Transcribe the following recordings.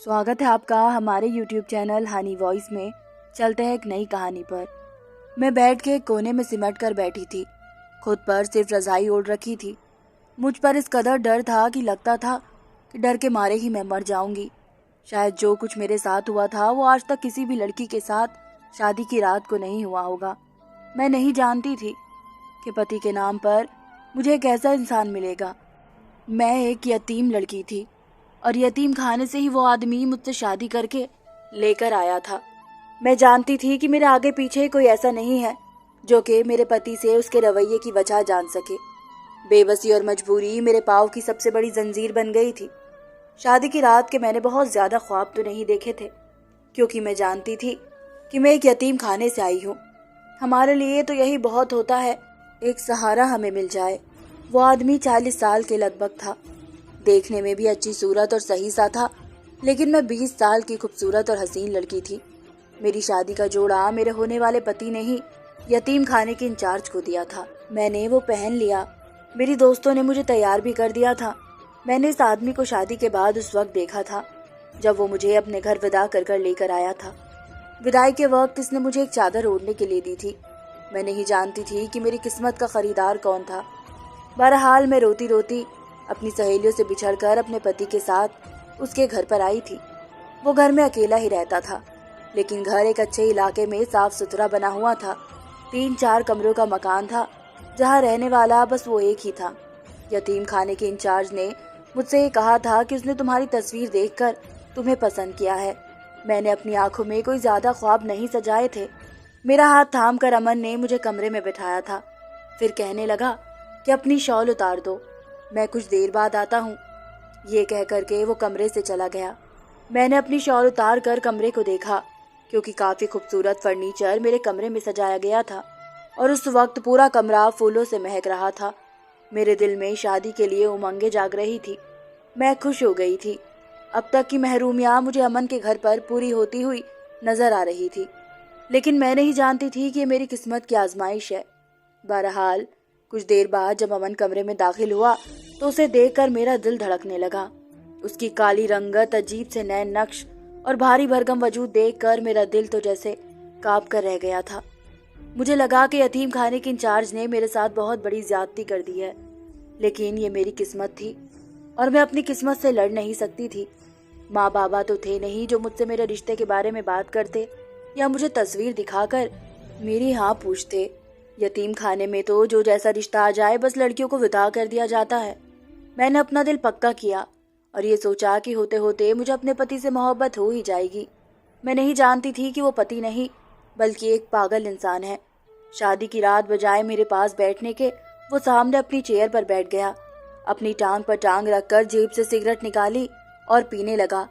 स्वागत है आपका हमारे YouTube चैनल हनी वॉइस में। चलते हैं एक नई कहानी पर। मैं बैठ के एक कोने में सिमट कर बैठी थी। खुद पर सिर्फ रज़ाई ओढ़ रखी थी। मुझ पर इस कदर डर था कि लगता था कि डर के मारे ही मैं मर जाऊंगी। शायद जो कुछ मेरे साथ हुआ था वो आज तक किसी भी लड़की के साथ शादी की रात को नहीं हुआ होगा। मैं नहीं जानती थी कि पति के नाम पर मुझे एक ऐसा इंसान मिलेगा। मैं एक यतीम लड़की थी और यतीम खाने से ही वो आदमी मुझसे शादी करके लेकर आया था। मैं जानती थी कि मेरे आगे पीछे कोई ऐसा नहीं है जो कि मेरे पति से उसके रवैये की वजह जान सके। बेबसी और मजबूरी मेरे पाँव की सबसे बड़ी जंजीर बन गई थी। शादी की रात के मैंने बहुत ज्यादा ख्वाब तो नहीं देखे थे, क्योंकि मैं जानती थी कि मैं एक यतीम खाने से आई हूँ। हमारे लिए तो यही बहुत होता है, एक सहारा हमें मिल जाए। वो आदमी 40 साल के लगभग था। देखने में भी अच्छी सूरत और सही सा था, लेकिन मैं 20 साल की खूबसूरत और हसीन लड़की थी। मेरी शादी का जोड़ा मेरे होने वाले पति ने ही यतीम खाने के इंचार्ज को दिया था। मैंने वो पहन लिया। मेरी दोस्तों ने मुझे तैयार भी कर दिया था। मैंने इस आदमी को शादी के बाद उस वक्त देखा था जब वो मुझे अपने घर विदा कर लेकर आया था। विदाई के वक्त इसने मुझे एक चादर ओढ़ने के लिए दी थी। मैं नहीं जानती थी कि मेरी किस्मत का खरीदार कौन था। बहरहाल मैं रोती रोती अपनी सहेलियों से बिछड़कर अपने पति के साथ उसके घर पर आई थी। वो घर में अकेला ही रहता था, लेकिन घर एक अच्छे इलाके में साफ सुथरा बना हुआ था। 3-4 कमरों का मकान था, जहाँ रहने वाला बस वो एक ही था। यतीम खाने के इंचार्ज ने मुझसे ये कहा था कि उसने तुम्हारी तस्वीर देखकर तुम्हें पसंद किया है। मैंने अपनी आंखों में कोई ज्यादा ख्वाब नहीं सजाए थे। मेरा हाथ थाम कर अमन ने मुझे कमरे में बिठाया था। फिर कहने लगा कि अपनी शॉल उतार दो, मैं कुछ देर बाद आता हूँ। ये कह करके वो कमरे से चला गया। मैंने अपनी शॉल उतार कर कमरे को देखा, क्योंकि काफी खूबसूरत फर्नीचर मेरे कमरे में सजाया गया था और उस वक्त पूरा कमरा फूलों से महक रहा था। मेरे दिल में शादी के लिए उमंगें जाग रही थी। मैं खुश हो गई थी। अब तक की महरूमियाँ मुझे अमन के घर पर पूरी होती हुई नजर आ रही थी, लेकिन मैं नहीं जानती थी कि ये मेरी किस्मत की आजमाइश है। बहरहाल कुछ देर बाद जब अमन कमरे में दाखिल हुआ तो उसे देखकर मेरा दिल धड़कने लगा। उसकी काली रंगत, अजीब से नए नक्श और भारी भरकम वजूद देखकर मेरा दिल तो जैसे कांप कर रह गया था। मुझे लगा कि यतीम खाने के इंचार्ज ने मेरे साथ बहुत बड़ी ज्यादती कर दी है, लेकिन ये मेरी किस्मत थी और मैं अपनी किस्मत से लड़ नहीं सकती थी। माँ बाबा तो थे नहीं जो मुझसे मेरे रिश्ते के बारे में बात करते या मुझे तस्वीर दिखाकर मेरी हाँ पूछते। यतीम खाने में तो जो जैसा रिश्ता आ जाए बस लड़कियों को विदा कर दिया जाता है। मैंने अपना दिल पक्का किया और ये सोचा कि होते होते मुझे अपने पति से मोहब्बत हो ही जाएगी। मैं नहीं जानती थी कि वो पति नहीं बल्कि एक पागल इंसान है। शादी की रात बजाय मेरे पास बैठने के वो सामने अपनी चेयर पर बैठ गया। अपनी टांग पर टांग रखकर जेब से सिगरेट निकाली और पीने लगा।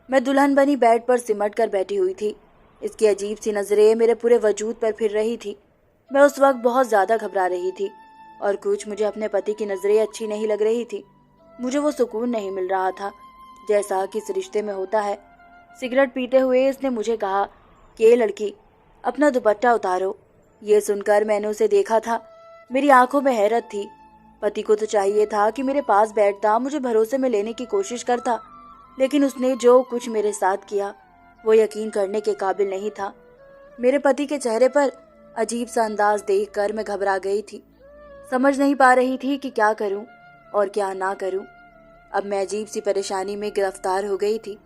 मैं दुल्हन बनी बेड पर सिमट कर बैठी हुई थी। इसकी अजीब सी नजरें मेरे पूरे वजूद पर फिर रही थी। मैं उस वक्त बहुत ज्यादा घबरा रही थी और कुछ मुझे अपने पति की नजरें अच्छी नहीं लग रही थी। मुझे वो सुकून नहीं मिल रहा था जैसा कि इस रिश्ते में होता है। सिगरेट पीते हुए इसने मुझे कहा कि ये लड़की, अपना दुपट्टा उतारो। ये सुनकर मैंने उसे देखा था। मेरी आंखों में हैरत थी। पति को तो चाहिए था कि मेरे पास बैठता, मुझे भरोसे में लेने की कोशिश करता, लेकिन उसने जो कुछ मेरे साथ किया वो यकीन करने के काबिल नहीं था। मेरे पति के चेहरे पर अजीब सा अंदाज देखकर मैं घबरा गई थी। समझ नहीं पा रही थी कि क्या करूं और क्या ना करूं। अब मैं अजीब सी परेशानी में गिरफ्तार हो गई थी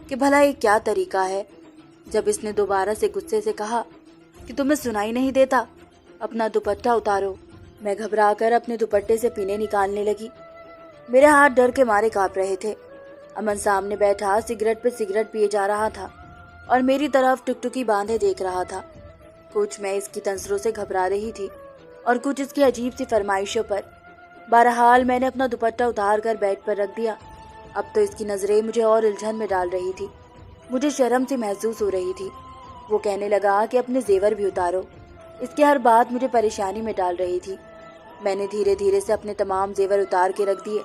कि भला ये क्या तरीका है। जब इसने दोबारा से गुस्से से कहा कि तुम्हें सुनाई नहीं देता, अपना दुपट्टा उतारो, मैं घबराकर अपने दुपट्टे से पीने निकालने लगी। मेरे हाथ डर के मारे कांप रहे थे। अमन सामने बैठा सिगरेट पे सिगरेट पिए जा रहा था और मेरी तरफ टुकटुकी बांधे देख रहा था। कुछ मैं इसकी तंसरों से घबरा रही थी और कुछ इसकी अजीब सी फरमाइशों पर। बहरहाल मैंने अपना दुपट्टा उतार कर बेड पर रख दिया। अब तो इसकी नजरें मुझे और उलझन में डाल रही थी। मुझे शर्म सी महसूस हो रही थी। वो कहने लगा कि अपने जेवर भी उतारो। इसकी हर बात मुझे परेशानी में डाल रही थी। मैंने धीरे धीरे से अपने तमाम जेवर उतार के रख दिए,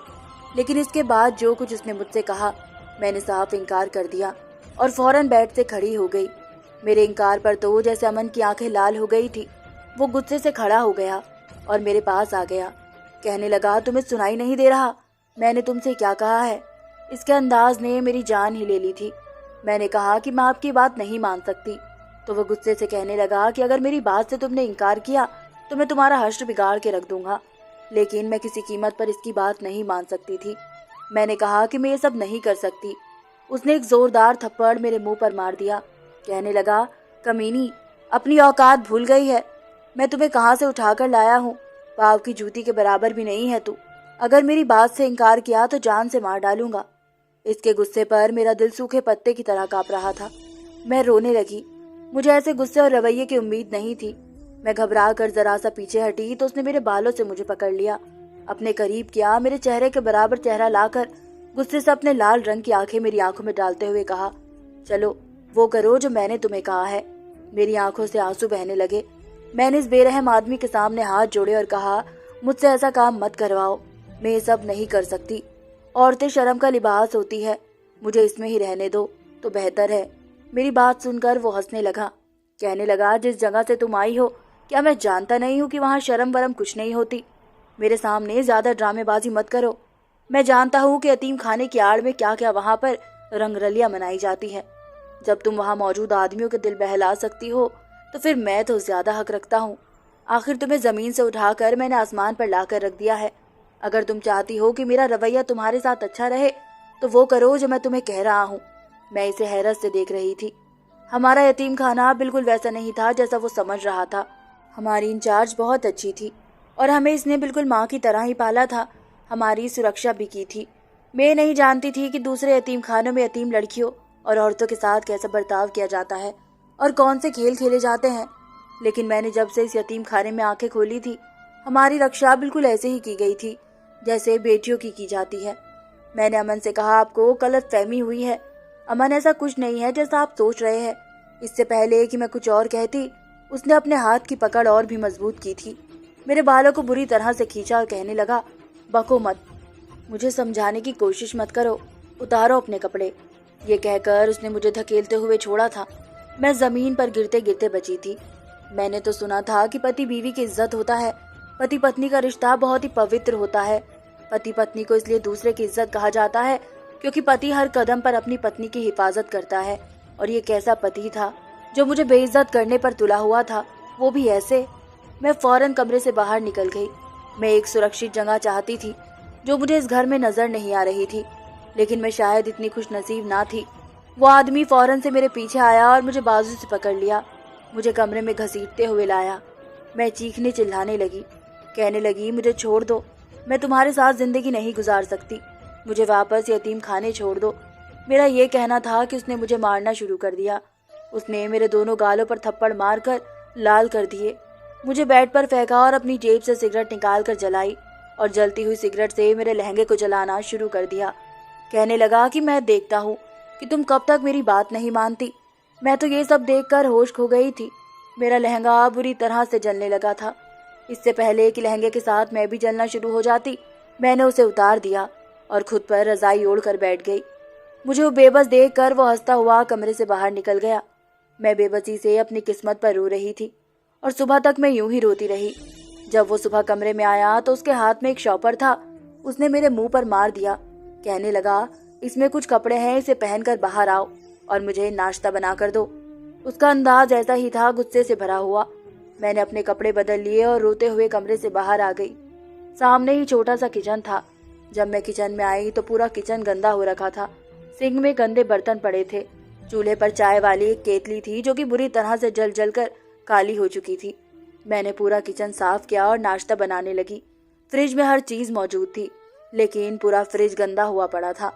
लेकिन इसके बाद जो कुछ उसने मुझसे कहा मैंने साफ इनकार कर दिया और फौरन बेड से खड़ी हो गई। मेरे इनकार पर तो जैसे अमन की आंखें लाल हो गई थी। वो गुस्से से खड़ा हो गया और मेरे पास आ गया। कहने लगा, तुम्हें सुनाई नहीं दे रहा? मैंने तुमसे क्या कहा है? इसके अंदाज ने मेरी जान ही ले ली थी। मैंने कहा कि मैं आपकी बात नहीं मान सकती। तो वो गुस्से से कहने लगा कि अगर मेरी बात से तुमने इनकार किया तो मैं तुम्हारा हश्र बिगाड़ के रख दूंगा। लेकिन मैं किसी कीमत पर इसकी बात नहीं मान सकती थी। मैंने कहा कि मैं ये सब नहीं कर सकती। उसने एक जोरदार थप्पड़ मेरे मुंह पर मार दिया। कहने लगा, कमीनी, अपनी औकात भूल गई है। मैं तुम्हें कहाँ से उठाकर लाया हूँ? पाव की जूती के बराबर भी नहीं है तू। अगर मेरी बात से इनकार किया तो जान से मार डालूंगा। इसके गुस्से पर मेरा दिल सूखे पत्ते की तरह कांप रहा था। मैं रोने लगी। मुझे ऐसे गुस्से और रवैये की उम्मीद नहीं थी। मैं घबरा कर जरा सा पीछे हटी तो उसने मेरे बालों से मुझे पकड़ लिया, अपने करीब किया, मेरे चेहरे के बराबर चेहरा लाकर गुस्से से अपने लाल रंग की आंखें मेरी आंखों में डालते हुए कहा, चलो वो करो जो मैंने तुम्हें कहा है। मेरी आंखों से आंसू बहने लगे। मैंने इस बेरहम आदमी के सामने हाथ जोड़े और कहा, मुझसे ऐसा काम मत करवाओ, मैं ये सब नहीं कर सकती। औरतें शर्म का लिबास होती है, मुझे इसमें ही रहने दो तो बेहतर है। मेरी बात सुनकर वो हंसने लगा। कहने लगा, जिस जगह से तुम आई हो क्या मैं जानता नहीं हूँ कि वहाँ शर्म वरम कुछ नहीं होती? मेरे सामने ज्यादा ड्रामेबाजी मत करो। मैं जानता हूँ कि यतीम खाने की आड़ में क्या क्या वहाँ पर रंगरलियां मनाई जाती है। जब तुम वहाँ मौजूद आदमियों के दिल बहला सकती हो तो फिर मैं तो ज्यादा हक रखता हूँ। आखिर तुम्हें जमीन से उठाकर मैंने आसमान पर लाकर रख दिया है। अगर तुम चाहती हो कि मेरा रवैया तुम्हारे साथ अच्छा रहे तो वो करो जो मैं तुम्हें कह रहा हूँ। मैं इसे हैरत से देख रही थी। हमारा यतीम खाना बिल्कुल वैसा नहीं था जैसा वो समझ रहा था। हमारी इंचार्ज बहुत अच्छी थी और हमें इसने बिल्कुल माँ की तरह ही पाला था। हमारी सुरक्षा भी की थी। मैं नहीं जानती थी कि दूसरे यतीम खानों में यतीम लड़कियों और औरतों के साथ कैसा बर्ताव किया जाता है और कौन से खेल खेले जाते हैं। लेकिन मैंने जब से इस यतीम खाने में आंखें खोली थी, हमारी रक्षा बिल्कुल ऐसे ही की गई थी जैसे बेटियों की जाती है। मैंने अमन से कहा, आपको गलत फहमी हुई है। अमन, ऐसा कुछ नहीं है जैसा आप सोच रहे हैं। इससे पहले कि मैं कुछ और कहती, उसने अपने हाथ की पकड़ और भी मजबूत की थी। मेरे बालों को बुरी तरह से खींचा और कहने लगा, बको मत, मुझे समझाने की कोशिश मत करो, उतारो अपने कपड़े। ये कहकर उसने मुझे धकेलते हुए छोड़ा था। मैं जमीन पर गिरते गिरते बची थी। मैंने तो सुना था कि पति बीवी की इज्जत होता है, पति पत्नी का रिश्ता बहुत ही पवित्र होता है। पति पत्नी को इसलिए दूसरे की इज्जत कहा जाता है क्योंकि पति हर कदम पर अपनी पत्नी की हिफाजत करता है। और ये कैसा पति था जो मुझे बेइज्जत करने पर तुला हुआ था, वो भी ऐसे। मैं फौरन कमरे से बाहर निकल गई। मैं एक सुरक्षित जगह चाहती थी जो मुझे इस घर में नजर नहीं आ रही थी, लेकिन मैं शायद इतनी खुश नसीब ना थी। वो आदमी फौरन से मेरे पीछे आया और मुझे बाजू से पकड़ लिया, मुझे कमरे में घसीटते हुए लाया। मैं चीखने चिल्लाने लगी, कहने लगी, मुझे छोड़ दो, मैं तुम्हारे साथ जिंदगी नहीं गुजार सकती, मुझे वापस यतीम खाने छोड़ दो। मेरा ये कहना था कि उसने मुझे मारना शुरू कर दिया। उसने मेरे दोनों गालों पर थप्पड़ मारकर लाल कर दिए, मुझे बेड पर फेंका और अपनी जेब से सिगरेट निकाल कर जलाई और जलती हुई सिगरेट से मेरे लहंगे को जलाना शुरू कर दिया। कहने लगा कि मैं देखता हूँ कि तुम कब तक मेरी बात नहीं मानती। मैं तो ये सब देखकर होश खो गई थी। मेरा लहंगा बुरी तरह से जलने लगा था। इससे पहले कि लहंगे के साथ मैं भी जलना शुरू हो जाती, मैंने उसे उतार दिया और खुद पर रजाई ओढ़कर बैठ गई। मुझे वो बेबस देखकर वो हंसता हुआ कमरे से बाहर निकल गया। मैं बेबसी से अपनी किस्मत पर रो रही थी और सुबह तक मैं यूं ही रोती रही। जब वो सुबह कमरे में आया तो उसके हाथ में एक शॉपर था। उसने मेरे मुंह पर मार दिया। कहने लगा, इसमें कुछ कपड़े हैं, इसे पहनकर बाहर आओ और मुझे नाश्ता बना कर दो। उसका अंदाज ऐसा ही था, गुस्से से भरा हुआ। मैंने अपने कपड़े बदल लिए और रोते हुए कमरे से बाहर आ गई। सामने ही छोटा सा किचन था। जब मैं किचन में आई तो पूरा किचन गंदा हो रखा था। सिंक में गंदे बर्तन पड़े थे। चूल्हे पर चाय वाली एक केतली थी जो कि बुरी तरह से जल जल कर काली हो चुकी थी। मैंने पूरा किचन साफ किया और नाश्ता बनाने लगी। फ्रिज में हर चीज मौजूद थी, लेकिन पूरा फ्रिज गंदा हुआ पड़ा था।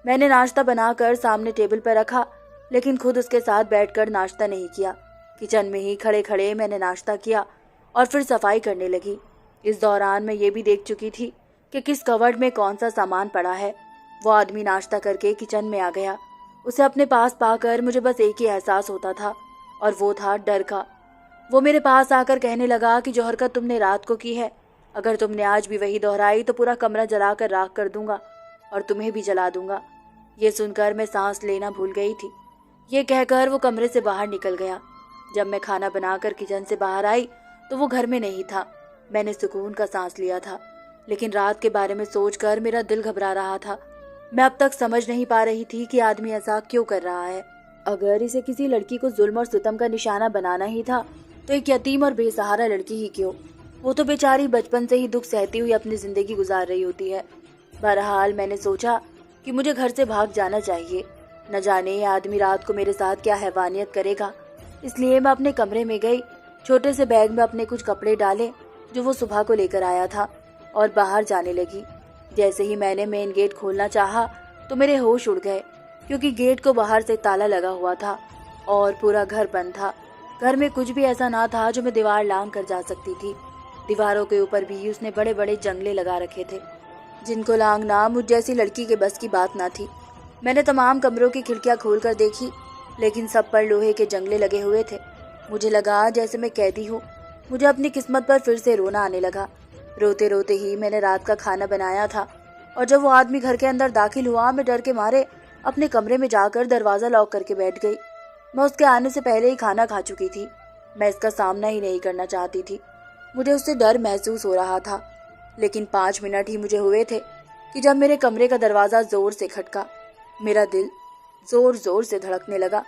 मैंने नाश्ता बनाकर सामने टेबल पर रखा, लेकिन खुद उसके साथ बैठकर नाश्ता नहीं किया। किचन में ही खड़े खड़े मैंने नाश्ता किया और फिर सफाई करने लगी। इस दौरान मैं ये भी देख चुकी थी कि किस कवर्ड में कौन सा सामान पड़ा है। वो आदमी नाश्ता करके किचन में आ गया। उसे अपने पास पाकर मुझे बस एक ही एहसास होता था, और वो था डर का। वो मेरे पास आकर कहने लगा कि जो हरकत तुमने रात को की है, अगर तुमने आज भी वही दोहराई तो पूरा कमरा जलाकर राख कर दूंगा और तुम्हें भी जला दूंगा। ये सुनकर मैं सांस लेना भूल गई थी। ये कहकर वो कमरे से बाहर निकल गया। जब मैं खाना बनाकर किचन से बाहर आई तो वो घर में नहीं था। मैंने सुकून का सांस लिया था, लेकिन रात के बारे में सोचकर मेरा दिल घबरा रहा था। मैं अब तक समझ नहीं पा रही थी कि आदमी ऐसा क्यों कर रहा है। अगर इसे किसी लड़की को जुल्म और सितम का निशाना बनाना ही था तो एक यतीम और बेसहारा लड़की ही क्यों। वो तो बेचारी बचपन से ही दुख सहती हुई अपनी जिंदगी गुजार रही होती है। बहरहाल मैंने सोचा कि मुझे घर से भाग जाना चाहिए। न जाने ये आदमी रात को मेरे साथ क्या हैवानियत करेगा। इसलिए मैं अपने कमरे में गई, छोटे से बैग में अपने कुछ कपड़े डाले जो वो सुबह को लेकर आया था और बाहर जाने लगी। जैसे ही मैंने मेन गेट खोलना चाहा तो मेरे होश उड़ गए, क्योंकि गेट को बाहर से ताला लगा हुआ था और पूरा घर बंद था। घर में कुछ भी ऐसा ना था जो मैं दीवार लांघ कर जा सकती थी। दीवारों के ऊपर भी उसने बड़े बड़े जंगले लगा रखे थे, जिनको लांघना मुझ जैसी लड़की के बस की बात ना थी। मैंने तमाम कमरों की खिड़कियां खोलकर देखी, लेकिन सब पर लोहे के जंगले लगे हुए थे। मुझे लगा जैसे मैं कैदी हूँ। मुझे अपनी किस्मत पर फिर से रोना आने लगा। रोते रोते ही मैंने रात का खाना बनाया था और जब वो आदमी घर के अंदर दाखिल हुआ, मैं डर के मारे अपने कमरे में जाकर दरवाज़ा लॉक करके बैठ गई। मैं उसके आने से पहले ही खाना खा चुकी थी। मैं इसका सामना ही नहीं करना चाहती थी। मुझे उससे डर महसूस हो रहा था। लेकिन 5 मिनट ही मुझे हुए थे कि जब मेरे कमरे का दरवाज़ा ज़ोर से खटका। मेरा दिल ज़ोर ज़ोर से धड़कने लगा।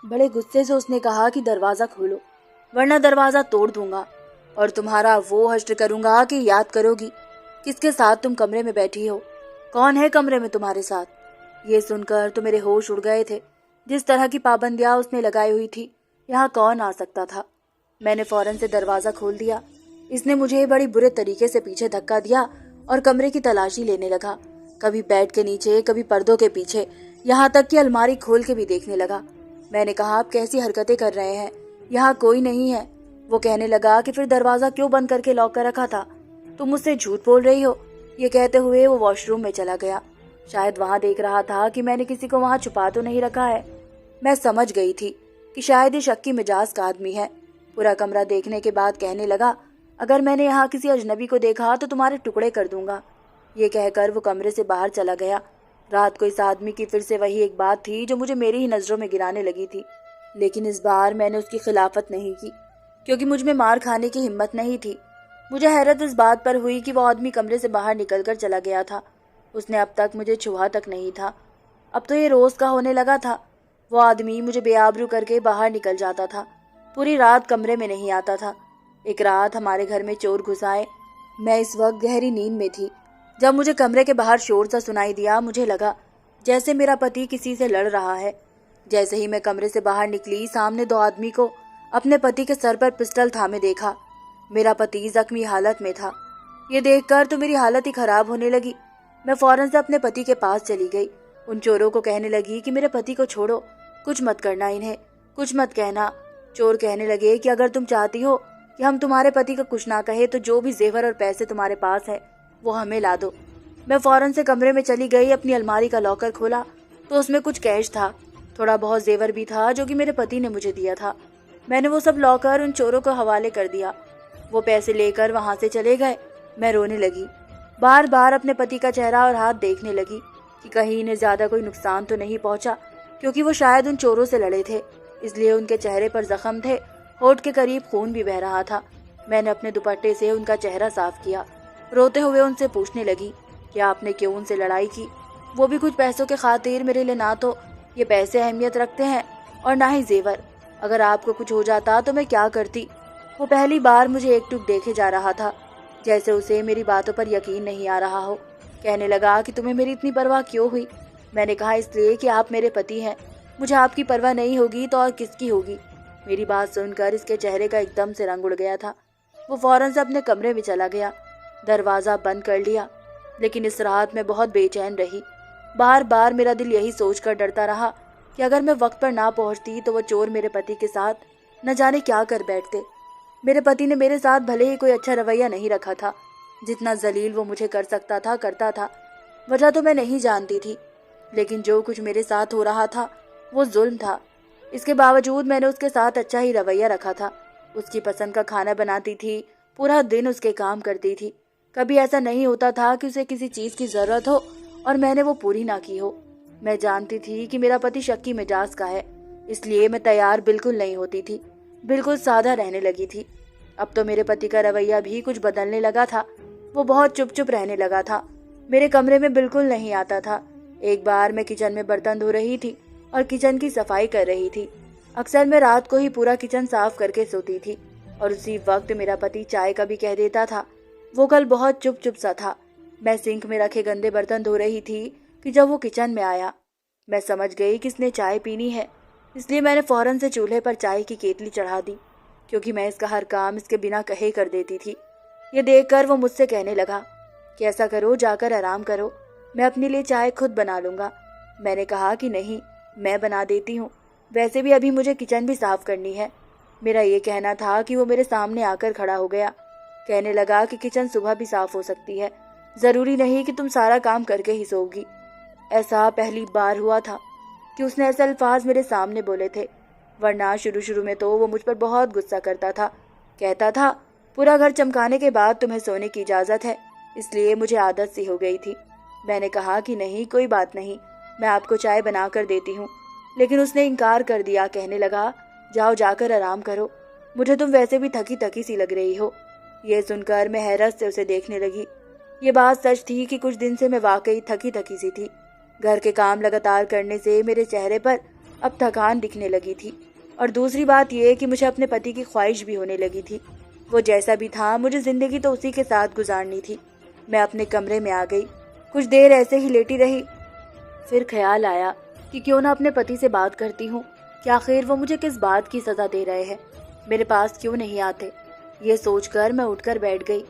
बड़े गुस्से से उसने कहा कि दरवाज़ा खोलो, वरना दरवाज़ा तोड़ दूंगा और तुम्हारा वो हश्र करूंगा कि याद करोगी किसके साथ तुम कमरे में बैठी हो, कौन है कमरे में तुम्हारे साथ। ये सुनकर तो मेरे होश उड़ गए थे। जिस तरह की पाबंदियां उसने लगाई हुई थी, यहाँ कौन आ सकता था। मैंने फौरन से दरवाज़ा खोल दिया। इसने मुझे बड़ी बुरे तरीके से पीछे धक्का दिया और कमरे की तलाशी लेने लगा। कभी बेड के नीचे, कभी पर्दों के पीछे, यहाँ तक कि अलमारी खोल के भी देखने लगा। मैंने कहा, आप कैसी हरकतें कर रहे हैं, यहाँ कोई नहीं है। वो कहने लगा कि फिर दरवाज़ा क्यों बंद करके लॉक कर रखा था, तुम मुझसे झूठ बोल रही हो। ये कहते हुए वो वॉशरूम में चला गया। शायद वहाँ देख रहा था कि मैंने किसी को वहाँ छुपा तो नहीं रखा है। मैं समझ गई थी कि शायद ये शक्की मिजाज का आदमी है। पूरा कमरा देखने के बाद कहने लगा, अगर मैंने यहाँ किसी अजनबी को देखा तो तुम्हारे टुकड़े कर दूंगा। ये कहकर वो कमरे से बाहर चला गया। रात को इस आदमी की फिर से वही एक बात थी जो मुझे मेरी ही नज़रों में गिराने लगी थी। लेकिन इस बार मैंने उसकी खिलाफत नहीं की, क्योंकि मुझ में मार खाने की हिम्मत नहीं थी। मुझे हैरत इस बात पर हुई कि वो आदमी कमरे से बाहर निकलकर चला गया था। उसने अब तक मुझे छुआ तक नहीं था। अब तो ये रोज़ का होने लगा था। वो आदमी मुझे बेआबरू करके बाहर निकल जाता था, पूरी रात कमरे में नहीं आता था। एक रात हमारे घर में चोर घुस आए। मैं इस वक्त गहरी नींद में थी। जब मुझे कमरे के बाहर शोर सा सुनाई दिया, मुझे लगा जैसे मेरा पति किसी से लड़ रहा है। जैसे ही मैं कमरे से बाहर निकली, सामने 2 आदमी को अपने पति के सर पर पिस्टल थामे देखा। मेरा पति जख्मी हालत में था। ये देखकर तो मेरी हालत ही खराब होने लगी। मैं फौरन से अपने पति के पास चली गई। उन चोरों को कहने लगी कि मेरे पति को छोड़ो, कुछ मत करना, इन्हें कुछ मत कहना। चोर कहने लगे कि अगर तुम चाहती हो कि हम तुम्हारे पति का कुछ ना कहे तो जो भी जेवर और पैसे तुम्हारे पास है वो हमें ला दो। मैं फौरन से कमरे में चली गई। अपनी अलमारी का लॉकर खोला तो उसमें कुछ कैश था, थोड़ा बहुत जेवर भी था जो कि मेरे पति ने मुझे दिया था। मैंने वो सब लॉकर उन चोरों को हवाले कर दिया। वो पैसे लेकर वहां से चले गए। मैं रोने लगी, बार बार अपने पति का चेहरा और हाथ देखने लगी कि कहीं इन्हें ज्यादा कोई नुकसान तो नहीं पहुंचा, क्योंकि वो शायद उन चोरों से लड़े थे, इसलिए उनके चेहरे पर जख्म थे। होठ के करीब खून भी बह रहा था। मैंने अपने दुपट्टे से उनका चेहरा साफ किया। रोते हुए उनसे पूछने लगी कि आपने क्यों उनसे लड़ाई की, वो भी कुछ पैसों के खातिर। मेरे लिए ना तो ये पैसे अहमियत रखते हैं और ना ही जेवर। अगर आपको कुछ हो जाता तो मैं क्या करती। वो पहली बार मुझे एकटुक देखे जा रहा था, जैसे उसे मेरी बातों पर यकीन नहीं आ रहा हो। कहने लगा कि तुम्हें मेरी इतनी परवाह क्यों हुई। मैंने कहा, इसलिए कि आप मेरे पति हैं। मुझे आपकी परवाह नहीं होगी तो और किसकी होगी। मेरी बात सुनकर इसके चेहरे का एकदम से रंग उड़ गया था। वो फौरन से अपने कमरे में चला गया, दरवाज़ा बंद कर लिया। लेकिन इस रात मैं बहुत बेचैन रही। बार बार मेरा दिल यही सोचकर डरता रहा कि अगर मैं वक्त पर ना पहुंचती तो वो चोर मेरे पति के साथ न जाने क्या कर बैठते। मेरे पति ने मेरे साथ भले ही कोई अच्छा रवैया नहीं रखा था, जितना जलील वो मुझे कर सकता था करता था। वजह तो मैं नहीं जानती थी, लेकिन जो कुछ मेरे साथ हो रहा था वो जुल्म था। इसके बावजूद मैंने उसके साथ अच्छा ही रवैया रखा था। उसकी पसंद का खाना बनाती थी, पूरा दिन उसके काम करती थी। कभी ऐसा नहीं होता था कि उसे किसी चीज़ की ज़रूरत हो और मैंने वो पूरी ना की हो। मैं जानती थी कि मेरा पति शक्की मिजाज का है, इसलिए मैं तैयार बिल्कुल नहीं होती थी, बिल्कुल सादा रहने लगी थी। अब तो मेरे पति का रवैया भी कुछ बदलने लगा था। वो बहुत चुप चुप रहने लगा था, मेरे कमरे में बिल्कुल नहीं आता था। एक बार मैं किचन में बर्तन धो रही थी और किचन की सफाई कर रही थी। अक्सर मैं रात को ही पूरा किचन साफ करके सोती थी और उसी वक्त मेरा पति चाय का भी कह देता था। वो कल बहुत चुप चुप सा था। मैं सिंक में रखे गंदे बर्तन धो रही थी कि जब वो किचन में आया। मैं समझ गई कि इसने चाय पीनी है, इसलिए मैंने फौरन से चूल्हे पर चाय की केतली चढ़ा दी, क्योंकि मैं इसका हर काम इसके बिना कहे कर देती थी। ये देखकर वो मुझसे कहने लगा कि ऐसा करो, जाकर आराम करो, मैं अपने लिए चाय खुद बना लूँगा। मैंने कहा कि नहीं, मैं बना देती हूँ, वैसे भी अभी मुझे किचन भी साफ करनी है। मेरा ये कहना था कि वो मेरे सामने आकर खड़ा हो गया। कहने लगा कि किचन सुबह भी साफ हो सकती है, ज़रूरी नहीं कि तुम सारा काम करके ही सोओगी। ऐसा पहली बार हुआ था कि उसने ऐसे अल्फाज मेरे सामने बोले थे, वरना शुरू शुरू में तो वो मुझ पर बहुत गुस्सा करता था। कहता था पूरा घर चमकाने के बाद तुम्हें सोने की इजाज़त है, इसलिए मुझे आदत सी हो गई थी। मैंने कहा कि नहीं, कोई बात नहीं, मैं आपको चाय बना कर देती हूँ, लेकिन उसने इनकार कर दिया। कहने लगा जाओ, जाकर आराम करो, मुझे तुम वैसे भी थकी थकी सी लग रही हो। ये सुनकर मैं हैरत से उसे देखने लगी। ये बात सच थी कि कुछ दिन से मैं वाकई थकी थकी सी थी। घर के काम लगातार करने से मेरे चेहरे पर अब थकान दिखने लगी थी, और दूसरी बात यह कि मुझे अपने पति की ख्वाहिश भी होने लगी थी। वो जैसा भी था, मुझे जिंदगी तो उसी के साथ गुजारनी थी। मैं अपने कमरे में आ गई, कुछ देर ऐसे ही लेटी रही। फिर ख्याल आया कि क्यों ना अपने पति से बात करती हूँ कि आखिर वो मुझे किस बात की सज़ा दे रहे हैं, मेरे पास क्यों नहीं आते। ये सोचकर मैं उठकर बैठ गई।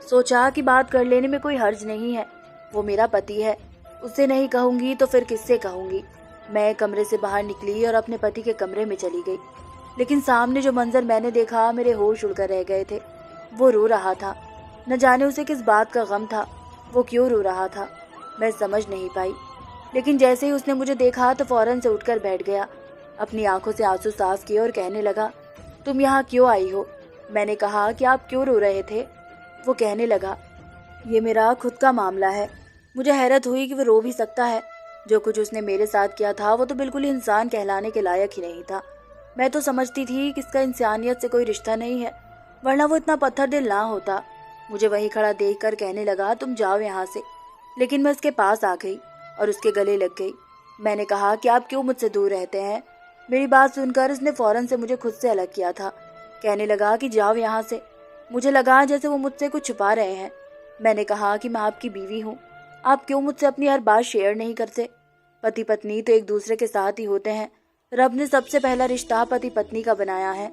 सोचा कि बात कर लेने में कोई हर्ज नहीं है, वो मेरा पति है, उससे नहीं कहूँगी तो फिर किससे कहूँगी। मैं कमरे से बाहर निकली और अपने पति के कमरे में चली गई, लेकिन सामने जो मंजर मैंने देखा, मेरे होश उड़कर रह गए थे। वो रो रहा था, न जाने उसे किस बात का गम था, वो क्यों रो रहा था, मैं समझ नहीं पाई। लेकिन जैसे ही उसने मुझे देखा तो फौरन से उठकर बैठ गया, अपनी आंखों से आंसू साफ किए और कहने लगा तुम यहाँ क्यों आई हो। मैंने कहा कि आप क्यों रो रहे थे। वो कहने लगा ये मेरा खुद का मामला है। मुझे हैरत हुई कि वो रो भी सकता है। जो कुछ उसने मेरे साथ किया था वो तो बिल्कुल ही इंसान कहलाने के लायक ही नहीं था। मैं तो समझती थी कि इसका इंसानियत से कोई रिश्ता नहीं है, वरना वो इतना पत्थर दिल ना होता। मुझे वहीं खड़ा देखकर कहने लगा तुम जाओ यहाँ से। लेकिन मैं उसके पास आ गई और उसके गले लग गई। मैंने कहा कि आप क्यों मुझसे दूर रहते हैं। मेरी बात सुनकर उसने फौरन से मुझे खुद से अलग किया था। कहने लगा कि जाओ यहाँ से। मुझे लगा जैसे वो मुझसे कुछ छुपा रहे हैं। मैंने कहा कि मैं आपकी बीवी हूँ, आप क्यों मुझसे अपनी हर बात शेयर नहीं करते। पति पत्नी तो एक दूसरे के साथ ही होते हैं। रब ने सबसे पहला रिश्ता पति पत्नी का बनाया है,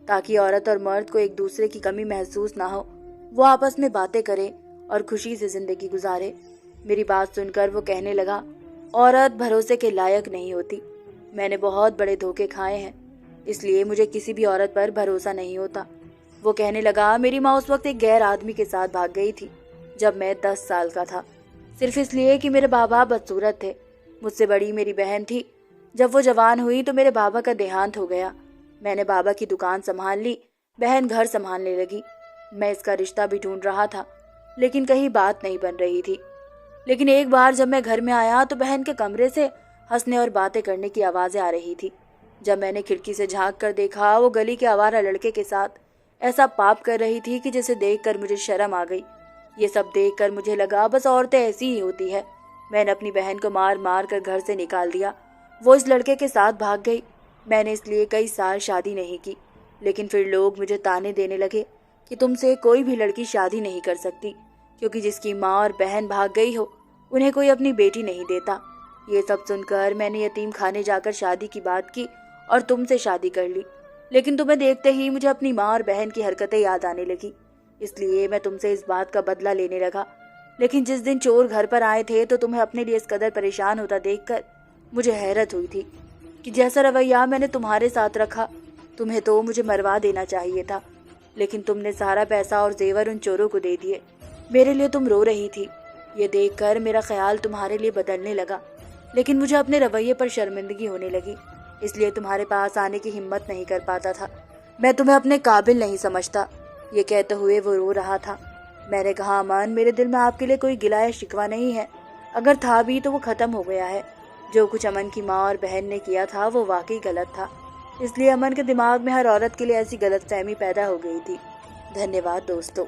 ताकि औरत और मर्द को एक दूसरे की कमी महसूस ना हो, वो आपस में बातें करें और खुशी से जिंदगी गुजारे। मेरी बात सुनकर वो कहने लगा औरत भरोसे के लायक नहीं होती। मैंने बहुत बड़े धोखे खाए हैं, इसलिए मुझे किसी भी औरत पर भरोसा नहीं होता। वो कहने लगा मेरी माँ उस वक्त एक गैर आदमी के साथ भाग गई थी जब मैं 10 साल का था, सिर्फ इसलिए कि मेरे बाबा बदसूरत थे। मुझसे बड़ी मेरी बहन थी। जब वो जवान हुई तो मेरे बाबा का देहांत हो गया। मैंने बाबा की दुकान संभाल ली, बहन घर संभालने लगी। मैं इसका रिश्ता भी ढूंढ रहा था, लेकिन कहीं बात नहीं बन रही थी। लेकिन एक बार जब मैं घर में आया तो बहन के कमरे से हंसने और बातें करने की आवाज़ें आ रही थी। जब मैंने खिड़की से झांक कर देखा, वो गली के आवारा लड़के के साथ ऐसा पाप कर रही थी कि जिसे देखकर मुझे शर्म आ गई। ये सब देखकर मुझे लगा बस औरतें ऐसी ही होती है। मैंने अपनी बहन को मार मार कर घर से निकाल दिया। वो इस लड़के के साथ भाग गई। मैंने इसलिए कई साल शादी नहीं की, लेकिन फिर लोग मुझे ताने देने लगे कि तुमसे कोई भी लड़की शादी नहीं कर सकती, क्योंकि जिसकी माँ और बहन भाग गई हो उन्हें कोई अपनी बेटी नहीं देता। ये सब सुनकर मैंने यतीम खाने जाकर शादी की बात की और तुमसे शादी कर ली। लेकिन तुम्हें देखते ही मुझे अपनी माँ और बहन की हरकतें याद आने लगी, इसलिए मैं तुमसे इस बात का बदला लेने लगा। लेकिन जिस दिन चोर घर पर आए थे तो तुम्हें अपने लिए इस कदर परेशान होता देखकर मुझे हैरत हुई थी कि जैसा रवैया मैंने तुम्हारे साथ रखा, तुम्हें तो मुझे मरवा देना चाहिए था, लेकिन तुमने सारा पैसा और जेवर उन चोरों को दे दिए। मेरे लिए तुम रो रही थी। ये देखकर मेरा ख्याल तुम्हारे लिए बदलने लगा, लेकिन मुझे अपने रवैये पर शर्मिंदगी होने लगी, इसलिए तुम्हारे पास आने की हिम्मत नहीं कर पाता था। मैं तुम्हें अपने काबिल नहीं समझता। ये कहते हुए वो रो रहा था। मैंने कहा अमन, मेरे दिल में आपके लिए कोई गिला या शिकवा नहीं है, अगर था भी तो वो ख़त्म हो गया है। जो कुछ अमन की माँ और बहन ने किया था वो वाकई गलत था, इसलिए अमन के दिमाग में हर औरत के लिए ऐसी गलतफहमी पैदा हो गई थी। धन्यवाद दोस्तों।